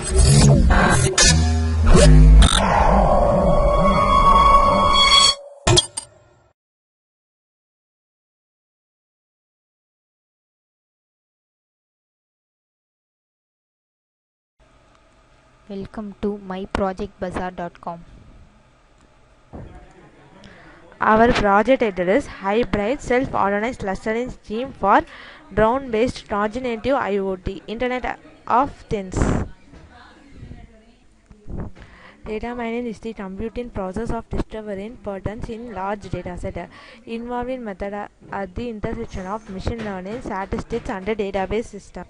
Welcome to MyProjectBazaar.com. Our project address hybrid self-organized clustering scheme for drone-based non-native IOT Internet of Things. Data mining is the computing process of discovering patterns in large dataset involving method at the intersection of machine learning, statistics, and a database system.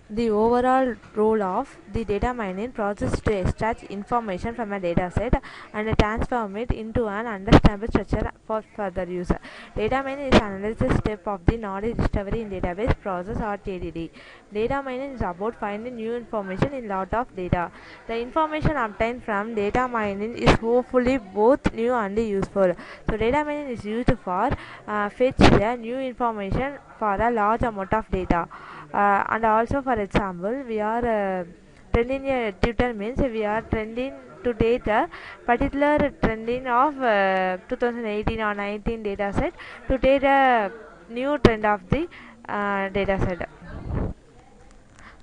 The overall role of the data mining process is to extract information from a dataset and transform it into an understandable structure for further use. Data mining is an analysis step of the knowledge discovery in database process or TDD. Data mining is about finding new information in lot of data. The information obtained from data mining is hopefully both new and useful. So data mining is used for fetch the new information for a large amount of data. And also, for example, we are trending a Twitter means we are trending to data particular trending of 2018 or 19 data set to take a new trend of the data set.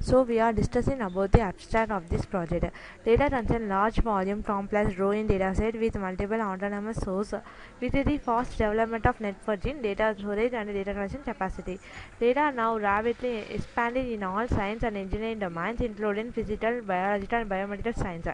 So we are discussing about the abstract of this project. Data contain large volume complex growing dataset with multiple autonomous sources with the fast development of networking, data storage and data collection capacity. Data are now rapidly expanding in all science and engineering domains including physical, biological and biomedical science.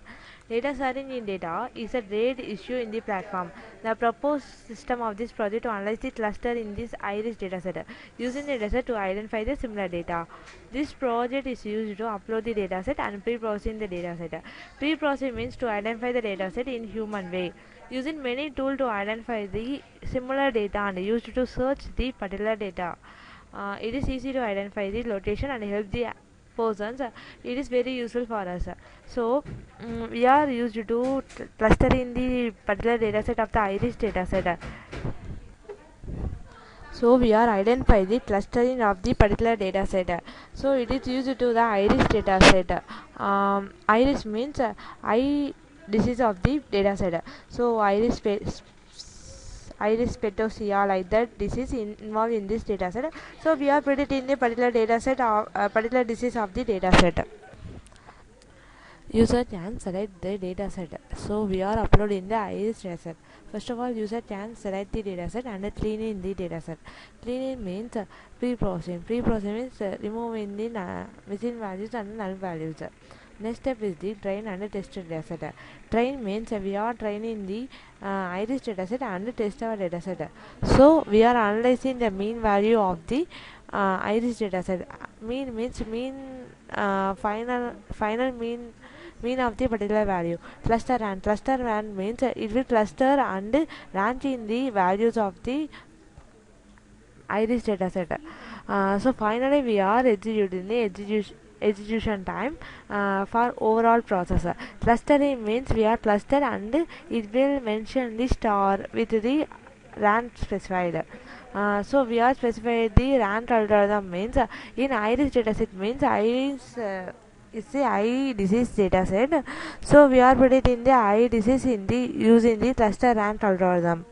Data sharing in data is a great issue in the platform. The proposed system of this project to analyze the cluster in this iris dataset using the dataset to identify the similar data. This project is used to upload the dataset and pre-processing the dataset. Pre-processing means to identify the dataset in human way. Using many tools to identify the similar data and used to search the particular data. It is easy to identify the location and help the persons. It is very useful for us. So we are used to cluster in the particular dataset of the iris dataset. So we are identify the clustering of the particular data set. So it is used to the iris data set. Iris means eye disease of the data set. So iris petosia like that disease involved in this data set. So we are predicting the particular data set of particular disease of the data set. User can select the dataset. So we are uploading the iris dataset. First of all, user can select the dataset and clean in the dataset. Cleaning means pre-processing. Pre-processing means removing the missing values and null values. Next step is the train and test dataset. Train means we are training the iris dataset and test our dataset. So we are analyzing the mean value of the iris dataset. Mean means final mean of the particular value. Cluster rand means it will cluster and rank in the values of the iris dataset. So finally we are executing the execution time for overall processor. Clustering means we are cluster and it will mention the star with the rand specified. So we are specified the rand algorithm means in iris dataset means iris is the eye disease dataset. So we are predicting the eye disease in the using the cluster rank algorithm.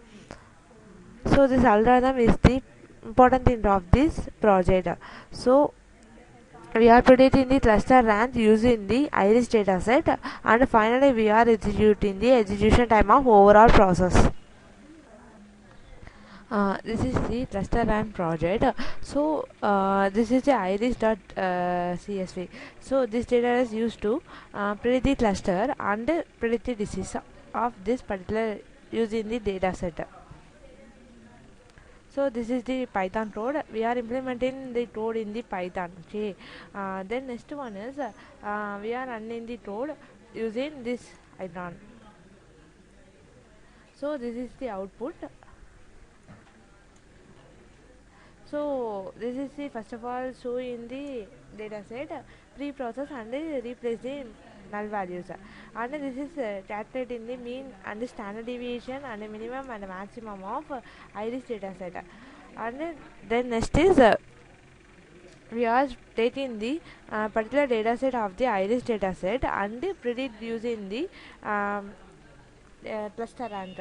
So this algorithm is the important thing of this project. So we are predicting the cluster rank using the iris dataset and finally we are executing the execution time of overall process. This is the cluster RAM project. So this is the iris.csv. So this data is used to predict the cluster and predict the disease of this particular using the data set. So this is the Python code. We are implementing the code in the Python. Okay. Then next one is we are running the code using this icon. So this is the output. So this is the first of all show in the data set pre-process and replace the null values, and this is calculating the mean and the standard deviation and the minimum and the maximum of iris data set, and then next is we are taking the particular data set of the iris data set and predict using the cluster rank.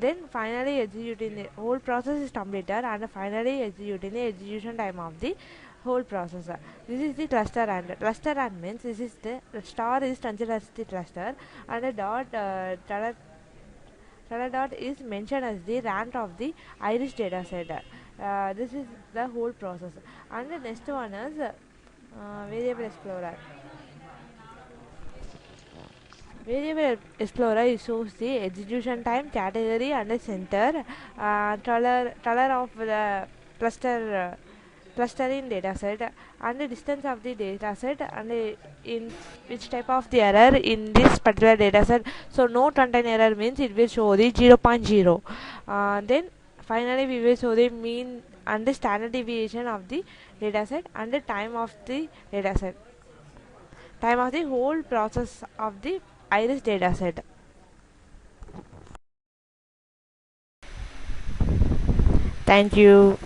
Then finally executing the whole process is completed and finally executing the execution time of the whole process. This is the cluster rank. Cluster rank means this is the star is considered as the cluster and the dot is mentioned as the rank of the iris data set. This is the whole process. And the next one is variable explorer. Variable explorer shows the execution time, category and the center, color of the cluster clustering dataset and the distance of the dataset and in which type of the error in this particular dataset. So no contain error means it will show the 0.0. Then finally we will show the mean and the standard deviation of the dataset and the time of the dataset, time of the whole process of the iris dataset. Thank you.